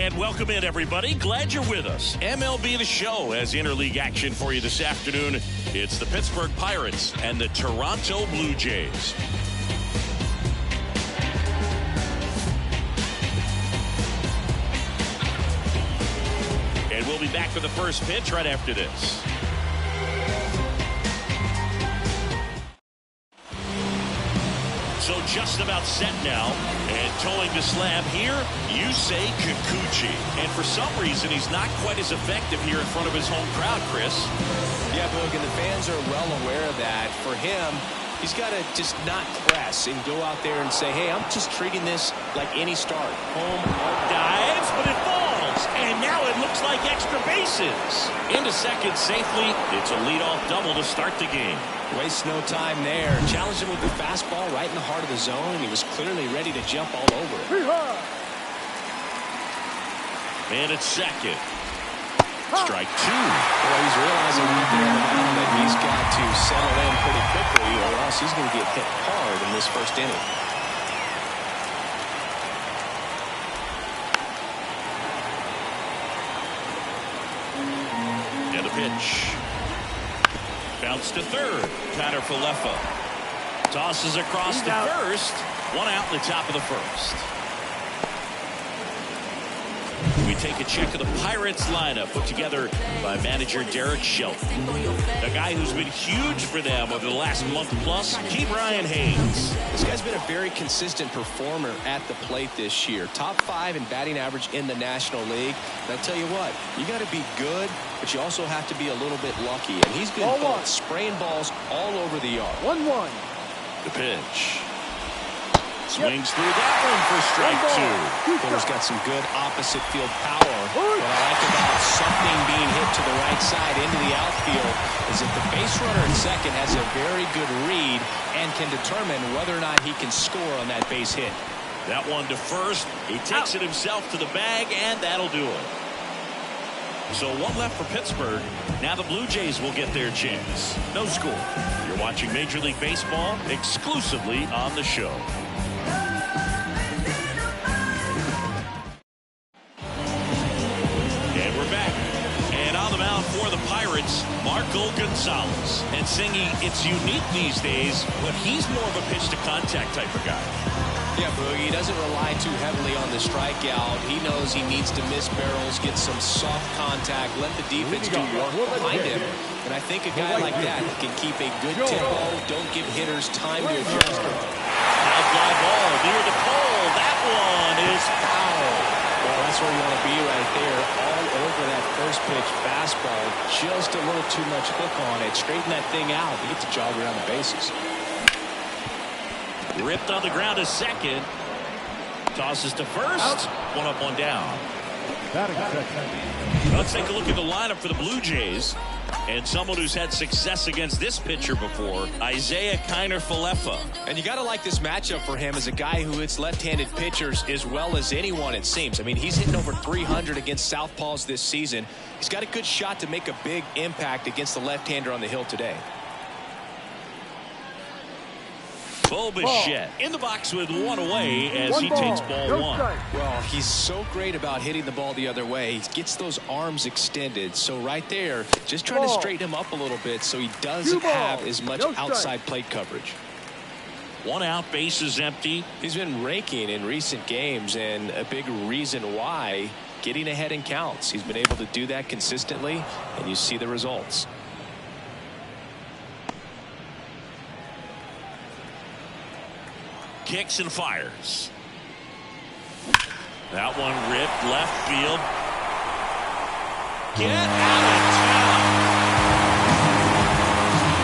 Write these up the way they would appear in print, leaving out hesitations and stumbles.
And welcome in, everybody. Glad you're with us. MLB The Show has interleague action for you this afternoon. It's the Pittsburgh Pirates and the Toronto Blue Jays. And we'll be back for the first pitch right after this. So just about set now, and towing the slab here, Yusei Kikuchi. And for some reason, he's not quite as effective here in front of his home crowd, Chris. Yeah, Boog, and the fans are well aware of that. For him, he's got to just not press and go out there and say, hey, I'm just treating this like any start. Home dives, but it falls. And now it looks like extra bases. Into second safely. It's a leadoff double to start the game. Wastes no time there. Challenged him with the fastball right in the heart of the zone, and he was clearly ready to jump all over it. And it's second. Strike two. Well, he's realizing right there now that he's got to settle in pretty quickly, or else he's going to get hit hard in this first inning. And the pitch. Bounce to third. Tanner Falefa tosses across to first. One out in the top of the first. We take a check of the Pirates lineup put together by manager Derek Shelton. The guy who's been huge for them over the last month plus, Brian Haynes. This guy's been a very consistent performer at the plate this year. Top 5 in batting average in the National League. And I tell you what, you got to be good, but you also have to be a little bit lucky. And he's been spraying balls all over the yard. 1-1. The pitch. Swings through that one for strike two. Hitter's got some good opposite field power. What I like about something being hit to the right side into the outfield is that the base runner at second has a very good read and can determine whether or not he can score on that base hit. That one to first. He takes it himself to the bag, and that'll do it. So one left for Pittsburgh. Now the Blue Jays will get their chance. No score. You're watching Major League Baseball exclusively on the show. For the Pirates, Marco Gonzalez. And singing, it's unique these days, but he's more of a pitch-to-contact type of guy. Yeah, Boogie, he doesn't rely too heavily on the strikeout. He knows he needs to miss barrels, get some soft contact, let the defense do work behind him. And I think a guy like that can keep a good tempo, don't give hitters time to adjust. High fly ball near the pole. That one is foul. Well, that's where you want to be right there, all over that first pitch fastball. Just a little too much hook on it. Straighten that thing out to get the jog around the bases. Ripped on the ground to second. Tosses to first. One up, one down. Let's take a look at the lineup for the Blue Jays. And someone who's had success against this pitcher before, Isaiah Kiner-Falefa. And you got to like this matchup for him as a guy who hits left-handed pitchers as well as anyone, it seems. I mean, he's hitting over 300 against southpaws this season. He's got a good shot to make a big impact against the left-hander on the hill today. Bo Bichette in the box with one away as he takes ball one. Well, he's so great about hitting the ball the other way. He gets those arms extended. So right there, just trying to straighten him up a little bit so he doesn't have as much outside plate coverage. One out, base is empty. He's been raking in recent games, and a big reason why, getting ahead in counts. He's been able to do that consistently, and you see the results. Kicks and fires. That one ripped left field. Get out of town.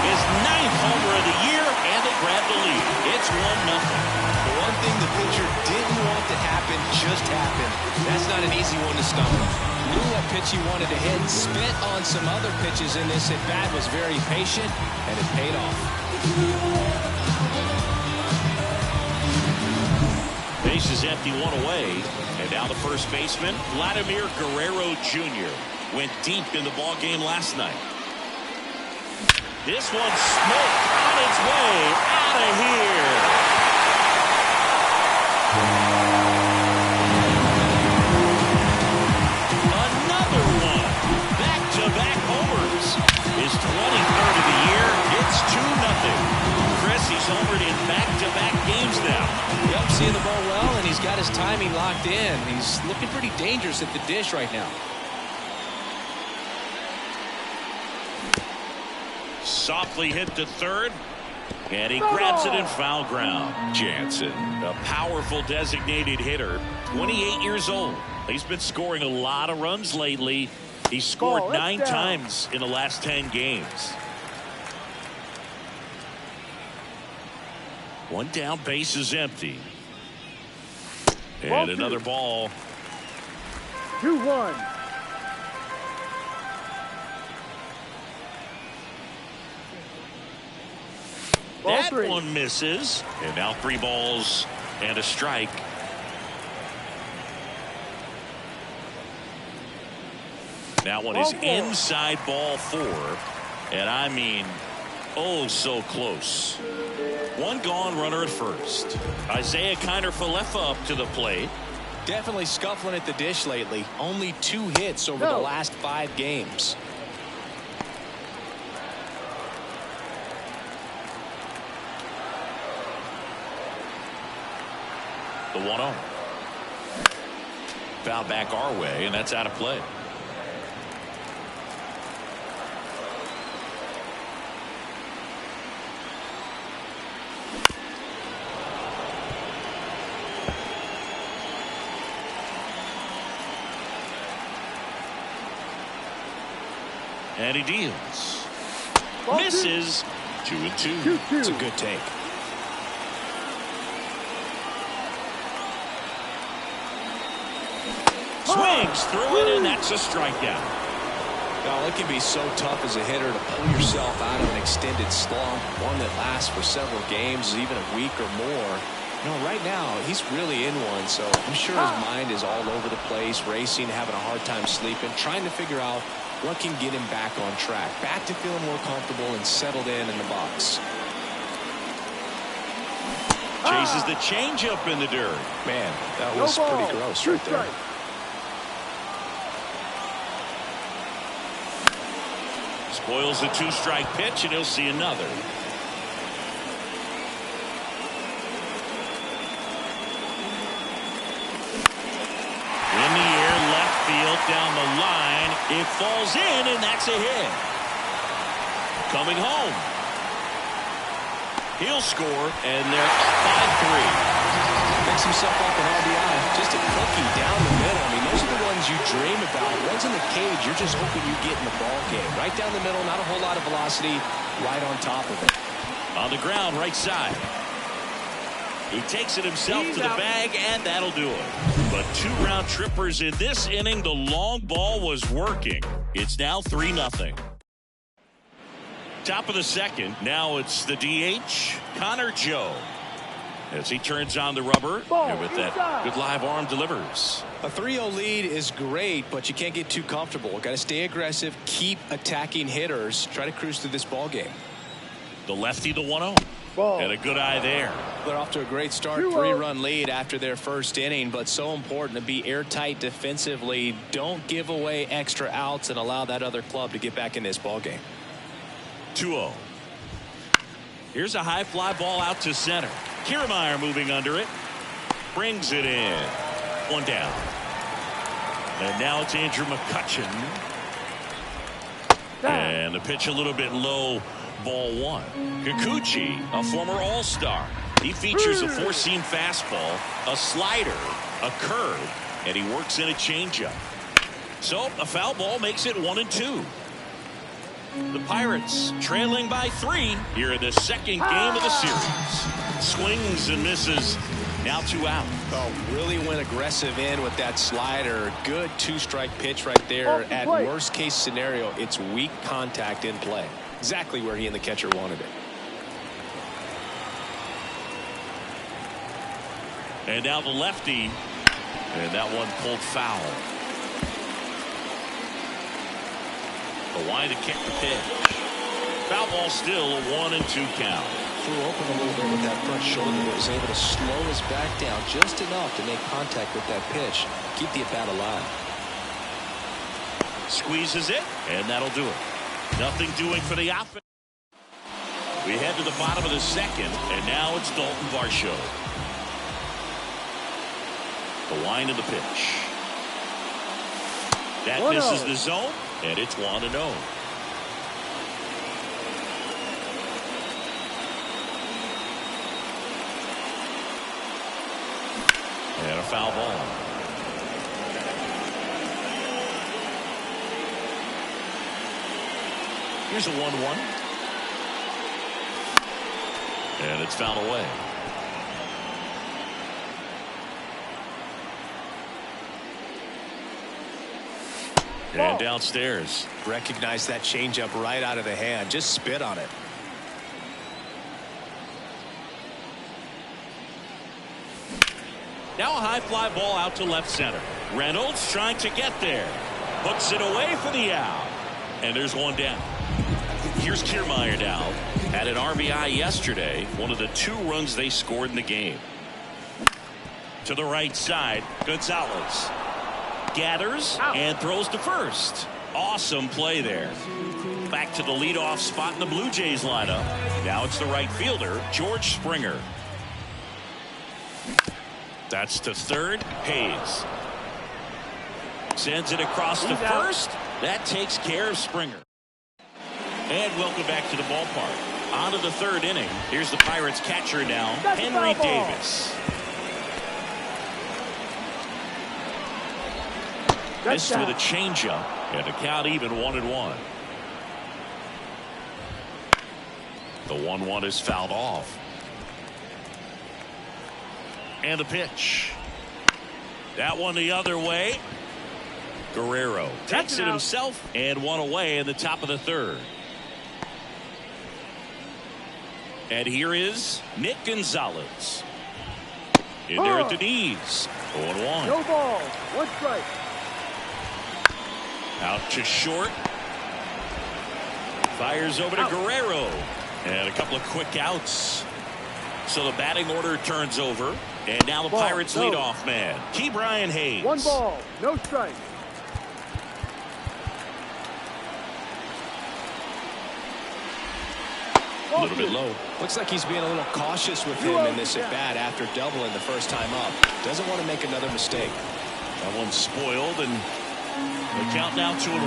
His 9th homer of the year, and they grab the lead. It's 1-0. The one thing the pitcher didn't want to happen just happened. That's not an easy one to stop. Knew what pitch he wanted to hit. Spent on some other pitches in this at-bat. Was very patient, and it paid off. Base is empty, one away. And now the first baseman, Vladimir Guerrero Jr. went deep in the ball game last night. This one smoked on its way out of here. seeing the ball well, and he's got his timing locked in. He's looking pretty dangerous at the dish right now. Softly hit to third. And he grabs it in foul ground. Jansen, a powerful designated hitter, 28 years old. He's been scoring a lot of runs lately. He scored 9 times in the last 10 games. One down, base is empty. And another ball. 2-1. That one misses. And now 3 balls and a strike. That one is inside ball 4. And I mean, oh, so close. One gone, runner at first. Isaiah Kiner-Falefa up to the plate. Definitely scuffling at the dish lately. Only 2 hits over the last 5 games. The 1-0. Foul back our way, and that's out of play. And he deals. Misses. 2-2. It's a good take. Swings through it, and that's a strikeout. Now, it can be so tough as a hitter to pull yourself out of an extended slump, one that lasts for several games, even a week or more. You know, right now, he's really in one, so I'm sure his mind is all over the place, racing, having a hard time sleeping, trying to figure out what can get him back on track, back to feeling more comfortable and settled in the box. Chases the changeup in the dirt. Man, that was pretty gross right there. Spoils the 2-strike pitch, and he'll see another. In the air, left field, down the line. It falls in, and that's a hit. Coming home. He'll score, and they're up 5-3. Makes himself up an RBI. Just a cookie down the middle. I mean, those are the ones you dream about. Ones in the cage, you're just hoping you get in the ball game. Right down the middle, not a whole lot of velocity, right on top of it. On the ground, right side. He takes it himself to the bag, and that'll do it. But 2 round trippers in this inning. The long ball was working. It's now 3-0. Top of the second. Now it's the DH, Connor Joe. As he turns on the rubber, and with that good live arm delivers. A 3-0 lead is great, but you can't get too comfortable. Got to stay aggressive, keep attacking hitters, try to cruise through this ball game. The lefty, the 1-0. And a good eye there. They're off to a great start, 3-run lead after their first inning, but so important to be airtight defensively. Don't give away extra outs and allow that other club to get back in this ball game. 2-0. Here's a high fly ball out to center. Kiermaier moving under it. Brings it in. 1 down. And now it's Andrew McCutchen. And the pitch a little bit low. Ball 1. Kikuchi, a former All-Star. He features a 4-seam fastball, a slider, a curve, and he works in a changeup. So a foul ball makes it 1-2. The Pirates trailing by 3 here in the second game of the series. Swings and misses. Now 2 out. Oh, really went aggressive in with that slider. Good 2-strike pitch right there. At worst case scenario, it's weak contact in play. Exactly where he and the catcher wanted it. And now the lefty. And that one pulled foul. The line to kick the pitch. Foul ball still, a 1-2 count. Flew open a little bit with that front shoulder, but was able to slow his back down just enough to make contact with that pitch. Keep the at-bat alive. Squeezes it, and that'll do it. Nothing doing for the offense. We head to the bottom of the second, and now it's Dalton Varsho. The line of the pitch. That misses the zone, and it's 1-0. And a foul ball. Here's a 1-1. And it's fouled away. And downstairs. Recognize that changeup right out of the hand. Just spit on it. Now a high fly ball out to left center. Reynolds trying to get there. Puts it away for the out. And there's one down. Here's Kiermaier now. Had an RBI yesterday. One of the 2 runs they scored in the game. To the right side. Gonzalez. Gathers and throws to first. Awesome play there. Back to the leadoff spot in the Blue Jays lineup. Now it's the right fielder, George Springer. That's to third. Hayes sends it across to first. That takes care of Springer. And welcome back to the ballpark. On to the 3rd inning. Here's the Pirates catcher now, Henry Davis. Missed with a changeup, and the count even 1-1. The 1-1 is fouled off. And the pitch. That one the other way. Guerrero takes it himself and one away in the top of the 3rd. And here is Nick Gonzalez. In there at the knees. 0-1. No ball. 1 strike. Out to short. Fires over to Guerrero. And a couple of quick outs. So the batting order turns over. And now the Pirates leadoff man, Ke'Bryan Hayes. 1 ball. No strike. A little bit low. Looks like he's being a little cautious with him in this at-bat after doubling the first time up. Doesn't want to make another mistake. That one's spoiled, and the count now 2-1.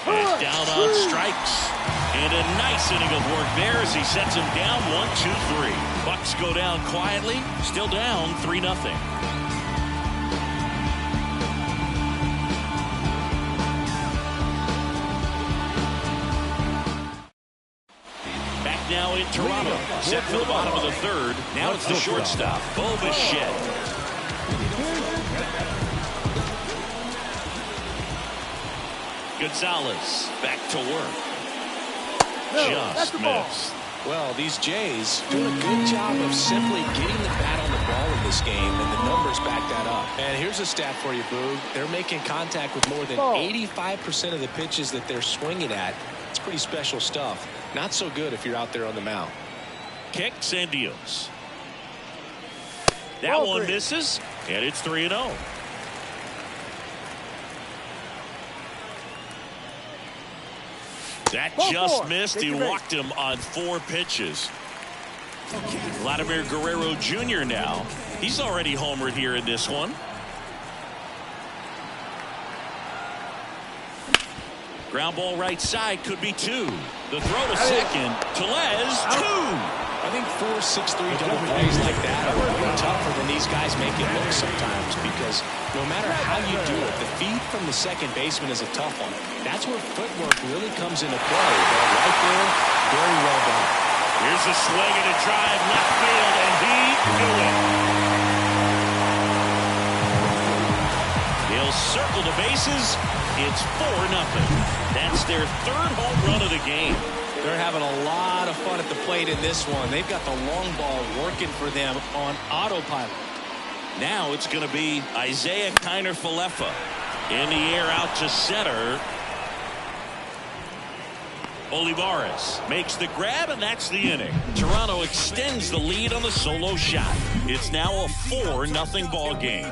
And down on strikes. And a nice inning of work there as he sets him down 1-2-3. Bucks go down quietly, still down 3-0. Now in Toronto, set for the bottom of the 3rd. Now it's the shortstop, Bo Bichette. Gonzalez back to work. Just missed. Well, these Jays doing a good job of simply getting the bat on the ball in this game, and the numbers back that up. And here's a stat for you, Boog. They're making contact with more than 85% of the pitches that they're swinging at. It's pretty special stuff. Not so good if you're out there on the mound. Kicks and deals. That one misses, and it's 3-0. That just missed. He walked him on 4 pitches. Vladimir Guerrero Jr. now. He's already homered here in this one. Ground ball right side, could be 2. The throw to second. Tellez, 2. I think 4-6-3 double plays like that are way tougher than these guys make it look sometimes, because no matter how you do it, the feed from the second baseman is a tough one. That's where footwork really comes into play. But right there, very well done. Here's a swing and a drive left field, and he knew it. He'll circle the bases. It's 4-0. That's their 3rd home run of the game. They're having a lot of fun at the plate in this one. They've got the long ball working for them on autopilot. Now it's going to be Isaiah Kiner-Falefa in the air out to center. Olivares makes the grab, and that's the inning. Toronto extends the lead on the solo shot. It's now a 4-0 ball game.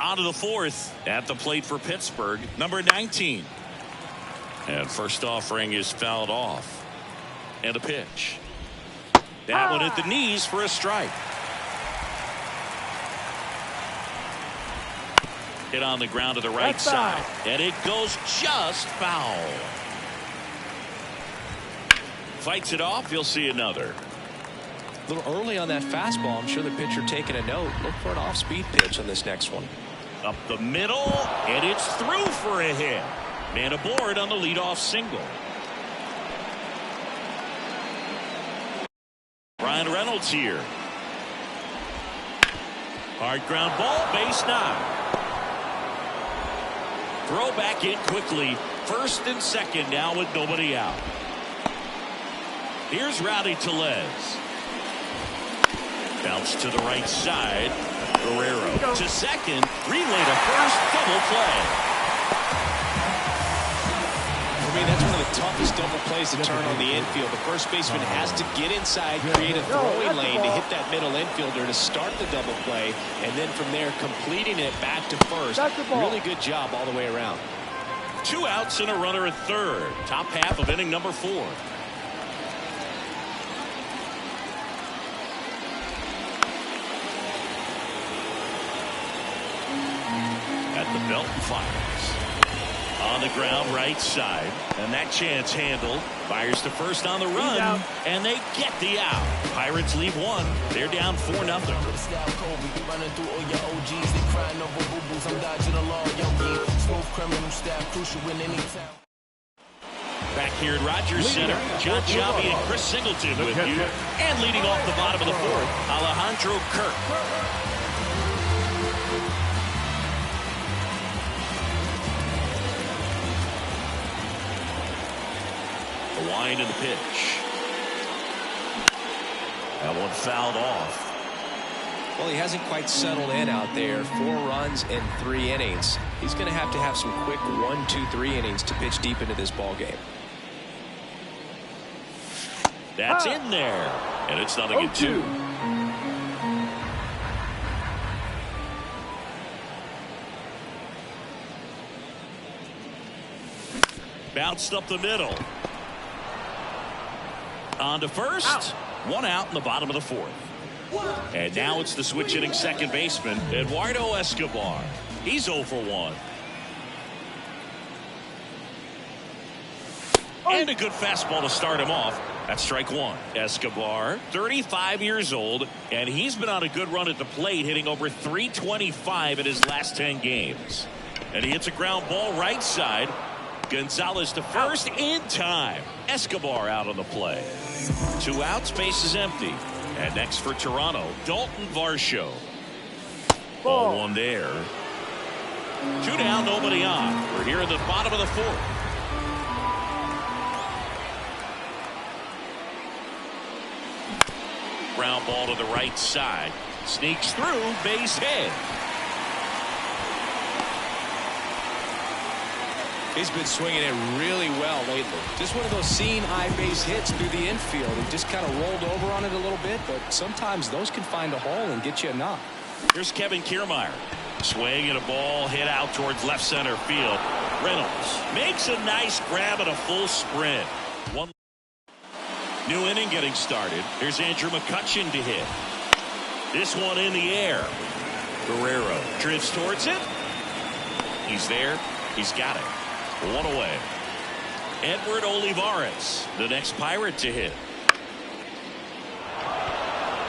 On to the fourth. At the plate for Pittsburgh, number 19. And first offering is fouled off. And a pitch. That one at the knees for a strike. Hit on the ground to the right side. And it goes just foul. Fights it off. You'll see another. A little early on that fastball. I'm sure the pitcher taking a note. Look for an off-speed pitch on this next one. Up the middle, and it's through for a hit. Man aboard on the leadoff single. Brian Reynolds here. Hard ground ball, base knock. Throw back in quickly. First and second now with nobody out. Here's Rowdy Tellez. Bounce to the right side. Guerrero to second. Relay to first. Double play. For me, that's one of the toughest double plays to turn on the infield. The first baseman has to get inside, create a throwing lane to hit that middle infielder to start the double play, and then from there completing it back to first. Really good job all the way around. 2 outs and a runner at third. Top half of inning number 4. The belt fires on the ground right side, and that chance handled. Fires to first on the run, and they get the out. Pirates leave 1. They're down 4-0. Back here at Rogers Center, John Shelby and Chris Singleton with you, and leading off the bottom of the 4th, Alejandro Kirk. The wind and the pitch. That one fouled off. Well, he hasn't quite settled in out there. 4 runs in 3 innings. He's going to have some quick 1, 2, 3 innings to pitch deep into this ball game. That's in there, and it's 0-2. Bounced up the middle. On to first. 1 out in the bottom of the 4th. And now it's the switch hitting second baseman, Eduardo Escobar. He's 0 for 1. And a good fastball to start him off. That's strike 1. Escobar, 35 years old, and he's been on a good run at the plate, hitting over .325 in his last 10 games. And he hits a ground ball right side. Gonzalez to first in time. Escobar out on the play. 2 outs, base is empty. And next for Toronto, Dalton Varsho. Ball 1 there. 2 down, nobody on. We're here in the bottom of the 4th. Ground ball to the right side. Sneaks through, base hit. He's been swinging it really well lately. Just one of those seeing eye base hits through the infield. He just kind of rolled over on it a little bit, but sometimes those can find a hole and get you a knock. Here's Kevin Kiermaier. Swing and a ball hit out towards left center field. Reynolds makes a nice grab and a full sprint. 1 new inning getting started. Here's Andrew McCutchen to hit. This one in the air. Guerrero drifts towards it. He's there. He's got it. 1 away. Edward Olivares, the next Pirate to hit.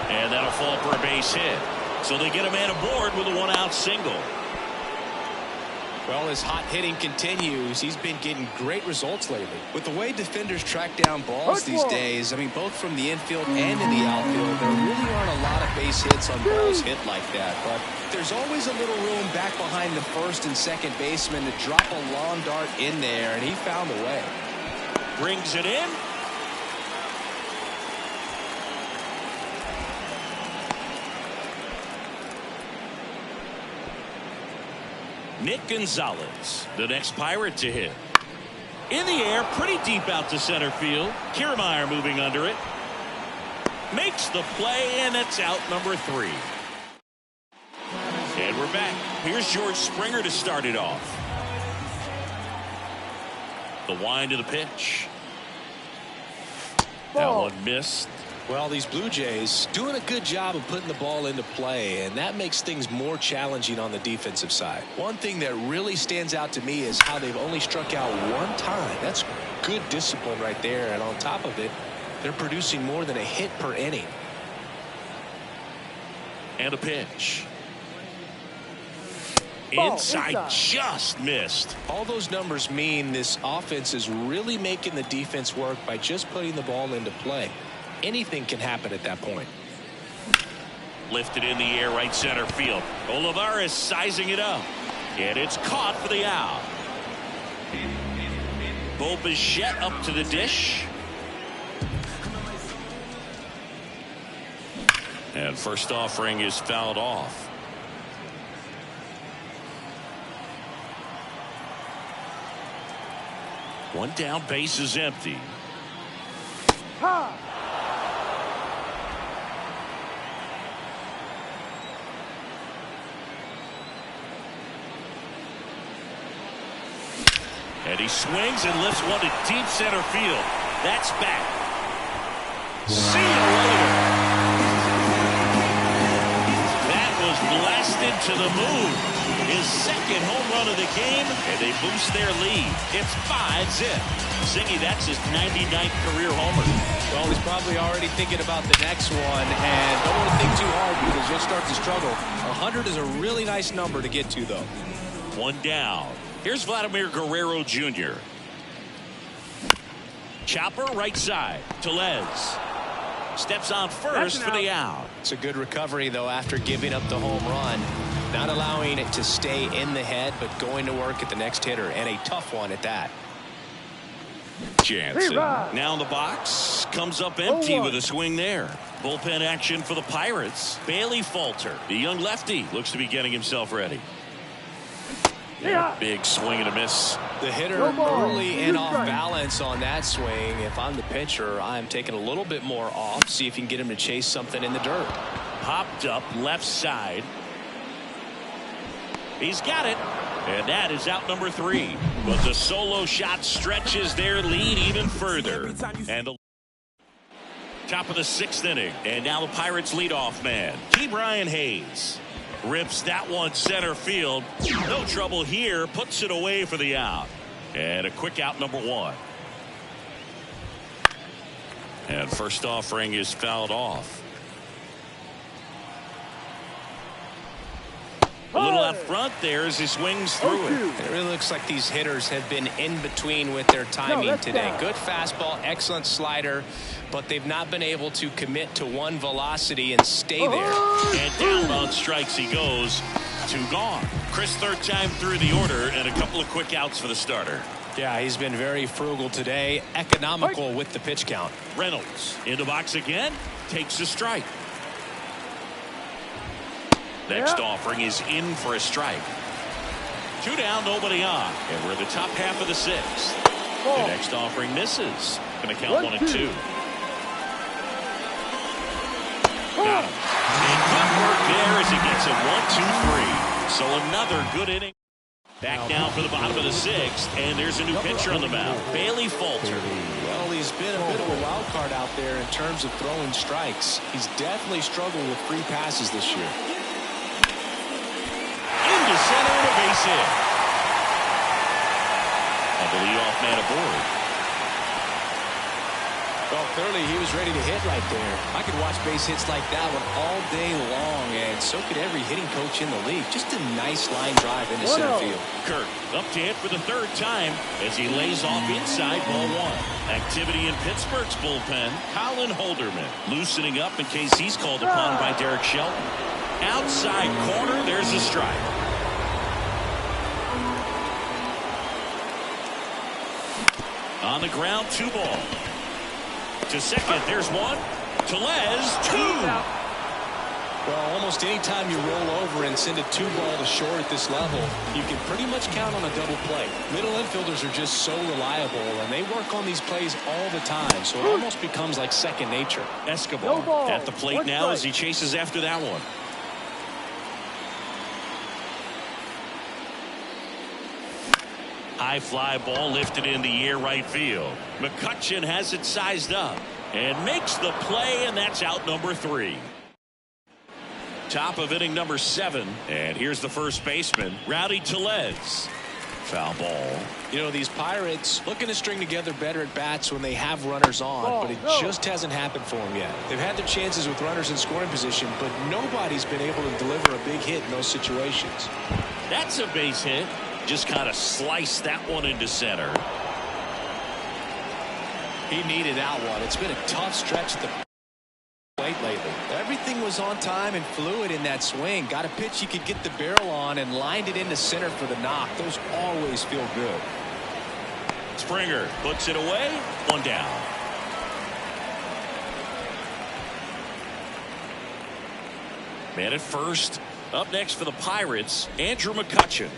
And that'll fall for a base hit. So they get a man aboard with a 1-out single. Well, his hot hitting continues. He's been getting great results lately. With the way defenders track down balls these days, I mean, both from the infield and in the outfield, there really aren't a lot of base hits on balls hit like that. But there's always a little room back behind the first and second baseman to drop a long dart in there, and he found a way. Brings it in. Nick Gonzalez, the next Pirate to hit. In the air, pretty deep out to center field. Kiermaier moving under it. Makes the play, and it's out number 3. And we're back. Here's George Springer to start it off. The wind of the pitch. That one missed. Well, these Blue Jays doing a good job of putting the ball into play, and that makes things more challenging on the defensive side. One thing that really stands out to me is how they've only struck out one time. That's good discipline right there, and on top of it, they're producing more than a hit per inning. And a pitch. Ball, inside, just missed. All those numbers mean this offense is really making the defense work by just putting the ball into play. Anything can happen at that point. Lifted in the air, right center field. Olivares sizing it up. And it's caught for the out. Bo Bichette up to the dish. And first offering is fouled off. One down, base is empty. Ha! And he swings and lifts one to deep center field. That's back. See you later. That was blasted to the moon. His second home run of the game, and they boost their lead. It's 5-0. Zingy, that's his 99th career homer. Well, he's probably already thinking about the next one, and don't want to think too hard because you'll start to struggle. 100 is a really nice number to get to, though. One down. Here's Vladimir Guerrero Jr. Chopper right side. Tellez steps on first for the out. It's a good recovery, though, after giving up the home run. Not allowing it to stay in the head, but going to work at the next hitter, and a tough one at that. Jansen now in the box, comes up empty with a swing there. Bullpen action for the Pirates. Bailey Falter, the young lefty, looks to be getting himself ready. Big swing and a miss. The hitter early and off balance on that swing. If I'm the pitcher, I'm taking a little bit more off, see if you can get him to chase something in the dirt. Popped up left side. He's got it. And that is out number 3. But the solo shot stretches their lead even further. And the top of the 6th inning. And now the Pirates leadoff man, T. Brian Hayes. Rips that one center field. No trouble here. Puts it away for the out. And a quick out number 1. And first offering is fouled off. A little out front there as he swings through it. It really looks like these hitters have been in between with their timing today. Good fastball, excellent slider, but they've not been able to commit to one velocity and stay there. And down on strikes he goes. 2 gone. Chris, third time through the order, and a couple of quick outs for the starter. Yeah, he's been very frugal today, economical with the pitch count. Reynolds in the box again, takes a strike. Next offering is in for a strike. 2 down, nobody on. And we're in the top half of the 6th. The next offering misses. Going to count 1 and 2. Got him. And good work there as he gets it 1, 2, 3. So another good inning. Back now for the bottom of the 6th. And there's a new pitcher on the mound, Bailey Falter. Well, he's been a bit of a wild card out there in terms of throwing strikes. He's definitely struggled with free passes this year. Into center and a base hit. And the leadoff man aboard. Well, clearly he was ready to hit right there. I could watch base hits like that one all day long, and so could every hitting coach in the league. Just a nice line drive into center field. Kirk up to hit for the 3rd time as he lays off inside ball 1. Activity in Pittsburgh's bullpen. Colin Holderman loosening up in case he's called upon by Derek Shelton. Outside corner, there's a strike. On the ground, 2 ball. To second, there's 1. Tellez, 2. Well, almost any time you roll over and send a 2-ball to short at this level, you can pretty much count on a double play. Middle infielders are just so reliable, and they work on these plays all the time, so it almost becomes like second nature. Escobar at the plate now as he chases after that one. High fly ball lifted in the air right field. McCutchen has it sized up and makes the play, and that's out number 3. Top of inning number 7, and here's the first baseman, Rowdy Tellez. Foul ball. You know, these Pirates looking to string together better at bats when they have runners on, but it just hasn't happened for them yet. They've had their chances with runners in scoring position, but nobody's been able to deliver a big hit in those situations. That's a base hit. Just kind of sliced that one into center. He needed that one. It's been a tough stretch at the plate lately. Everything was on time and fluid in that swing. Got a pitch he could get the barrel on and lined it into center for the knock. Those always feel good. Springer puts it away. 1 down. Man at first. Up next for the Pirates, Andrew McCutchen.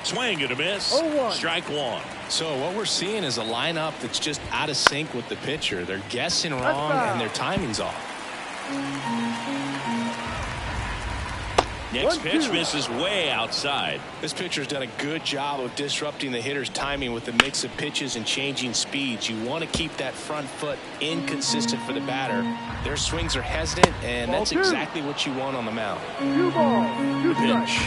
Swing and a miss. Strike 1. So what we're seeing is a lineup that's just out of sync with the pitcher. They're guessing wrong and their timing's off. Next pitch misses way outside. This pitcher's done a good job of disrupting the hitter's timing with the mix of pitches and changing speeds. You want to keep that front foot inconsistent for the batter. Their swings are hesitant, and that's exactly what you want on the mound. The pitch.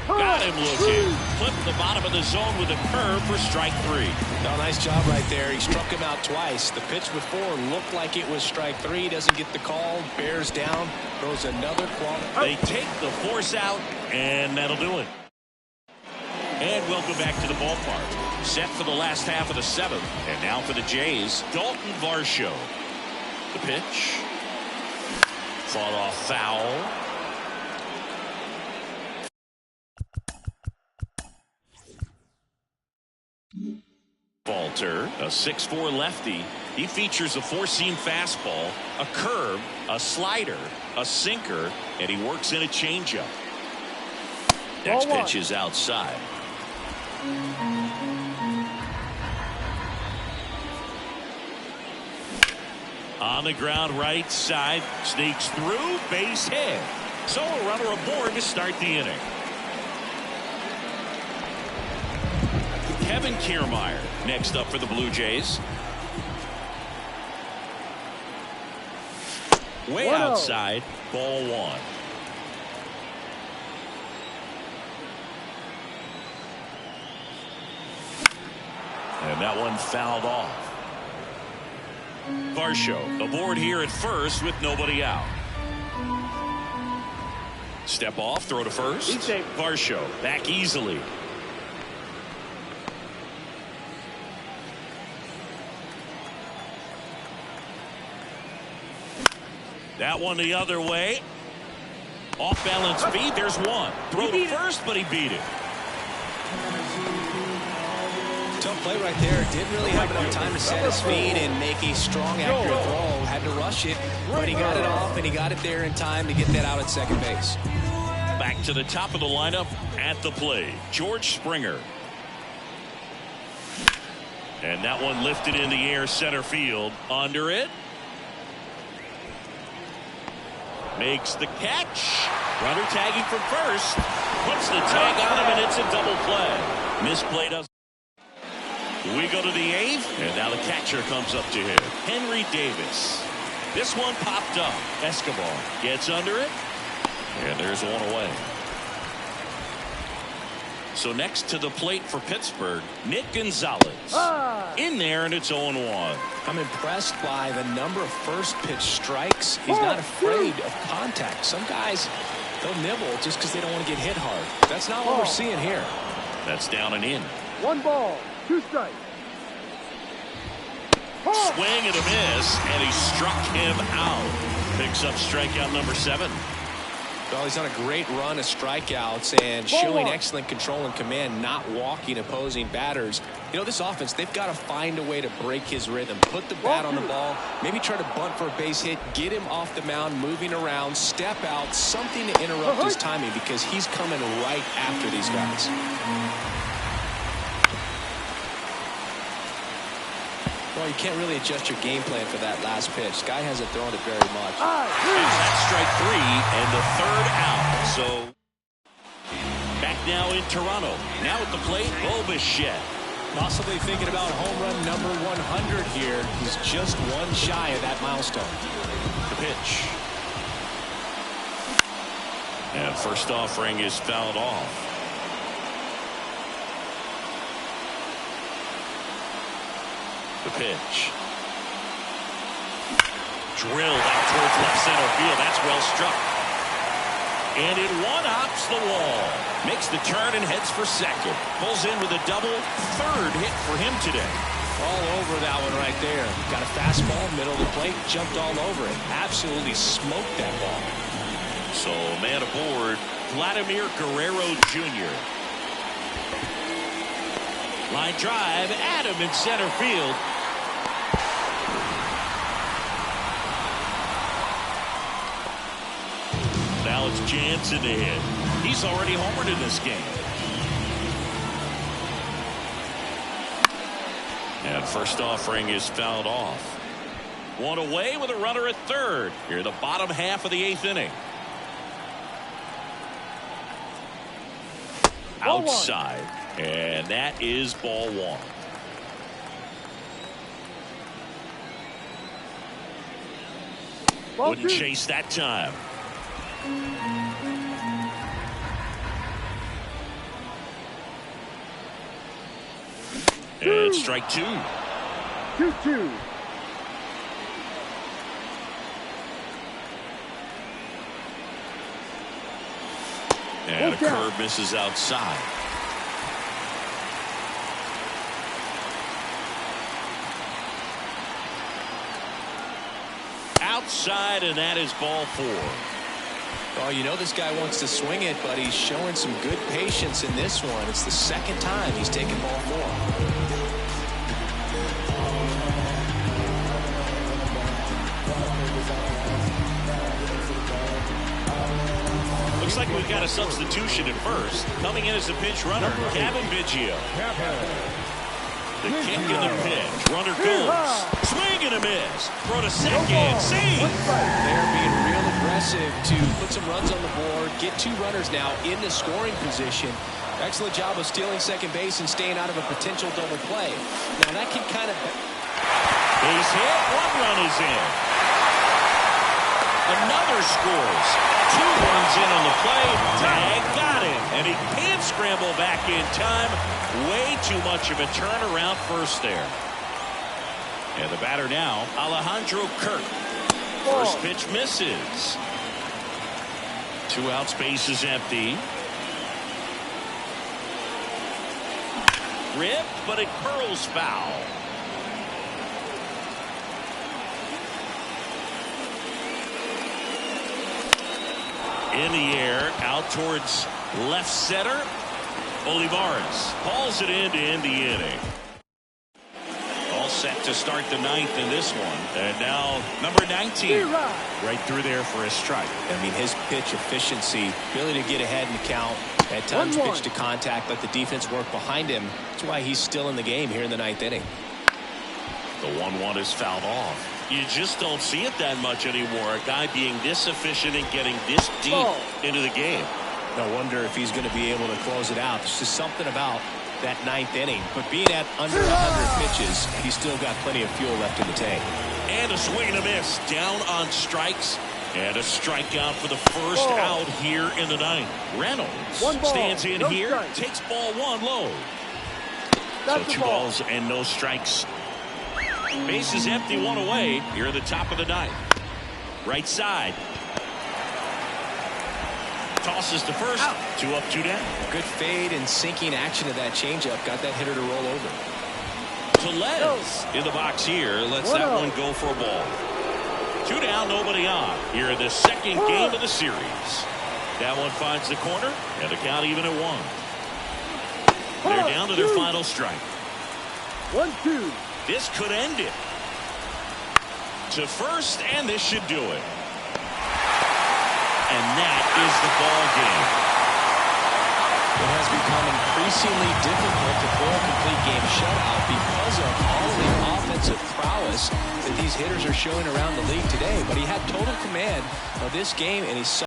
Got him looking. Flipped the bottom of the zone with a curve for strike 3. No, nice job right there. He struck him out twice. The pitch before looked like it was strike 3. Doesn't get the call. Bears down. Throws another quality. They take the force out, and that'll do it. And welcome back to the ballpark. Set for the last half of the 7th. And now for the Jays, Dalton Varsho. The pitch. Fought off foul. Valter, a 6'4" lefty. He features a 4-seam fastball, a curve, a slider, a sinker, and he works in a changeup. Next pitch is outside. On the ground right side, sneaks through, base hit. So a runner aboard to start the inning. Kevin Kiermaier next up for the Blue Jays. Way outside, ball 1. And that one fouled off. Varsho aboard here at first with nobody out. Step off, throw to first. Varsho back easily. That one the other way. Off balance feed. There's one. Throw to first, but he beat it. Tough play right there. Didn't really have enough time to set his feet and make a strong, accurate throw. Had to rush it, but he got it off and he got it there in time to get that out at second base. Back to the top of the lineup at the plate, George Springer. And that one lifted in the air center field. Under it. Makes the catch. Runner tagging from first. Puts the tag on him, and it's a double play. Misplay doesn't. We go to the 8th, and now the catcher comes up to him. Henry Davis. This one popped up. Escobar gets under it, and there's one away. So next to the plate for Pittsburgh, Nick Gonzalez. In there, and it's 0-1. I'm impressed by the number of first pitch strikes. He's not afraid of contact. Some guys, they'll nibble just because they don't want to get hit hard. That's not what we're seeing here. That's down and in. 1 ball, 2 strikes. Swing and a miss, and he struck him out. Picks up strikeout number 7. Well, he's on a great run of strikeouts and showing excellent control and command, not walking opposing batters. You know, this offense, they've got to find a way to break his rhythm, put the bat on the ball, maybe try to bunt for a base hit, get him off the mound, moving around, step out, something to interrupt his timing because he's coming right after these guys. Well, you can't really adjust your game plan for that last pitch. Guy hasn't thrown it very much. And that's strike 3 and the 3rd out. So back now in Toronto. Now at the plate, Bo Bichette. Possibly thinking about home run number 100 here. He's just one shy of that milestone. The pitch. And first offering is fouled off. The pitch. Drilled out towards left center field. That's well struck. And it one-hops the wall. Makes the turn and heads for second. Pulls in with a double. Third hit for him today. All over that one right there. Got a fastball, middle of the plate, jumped all over it. Absolutely smoked that ball. So man aboard, Vladimir Guerrero Jr. Line drive, Adam in center field. Now it's Jansen to hit. He's already homered in this game. And first offering is fouled off. One away with a runner at third. Here in the bottom half of the 8th inning. Outside. And that is ball one. Wouldn't chase that time. And strike two. 2-2. And a curve misses outside. Outside, and that is ball four. Oh, you know this guy wants to swing it, but he's showing some good patience in this one. It's the second time he's taken ball four. Looks like we've got a substitution at first. Coming in as a pinch runner, Kevin Biggio. The kick and the pitch. Runner goes. Swing and a miss. Throw to second. See. They're being real aggressive to put some runs on the board. Get two runners now in the scoring position. Excellent job of stealing second base and staying out of a potential double play. Now that can kind of... Base hit. One run is in. Another scores. Two runs in on the play. Tag got him. And he can't scramble back in time. Way too much of a turnaround first there. And the batter now, Alejandro Kirk. First pitch misses. 2 outs, base is empty. Rip, but it curls foul. In the air, out towards left center. Olivares hauls it in to end the inning. All set to start the 9th in this one. And now number 19 right through there for a strike. I mean, his pitch efficiency, ability to get ahead in the count, at times pitch to contact, let the defense work behind him. That's why he's still in the game here in the 9th inning. The 1-1 is fouled off. You just don't see it that much anymore. A guy being this efficient and getting this deep into the game. No wonder if he's going to be able to close it out. There's just something about that 9th inning. But being at under 100 pitches, he's still got plenty of fuel left in the tank. And a swing and a miss. Down on strikes. And a strikeout for the first out here in the 9th. Reynolds stands in here. Takes ball one low. So 2 balls and no strikes. Base is empty, one away. Here at the top of the 9th. Right side. Tosses to first. 2 up, 2 down. Good fade and sinking action of that changeup. Got that hitter to roll over. Tellez in the box here. Lets that one go for a ball. 2 down, nobody on. Here in the second game of the series. That one finds the corner, and the count even at 1. They're down to their final strike. 1-2. This could end it. To first, and this should do it. And that is the ball game. It has become increasingly difficult to throw a complete game shutout because of all the offensive prowess that these hitters are showing around the league today. But he had total command of this game, and he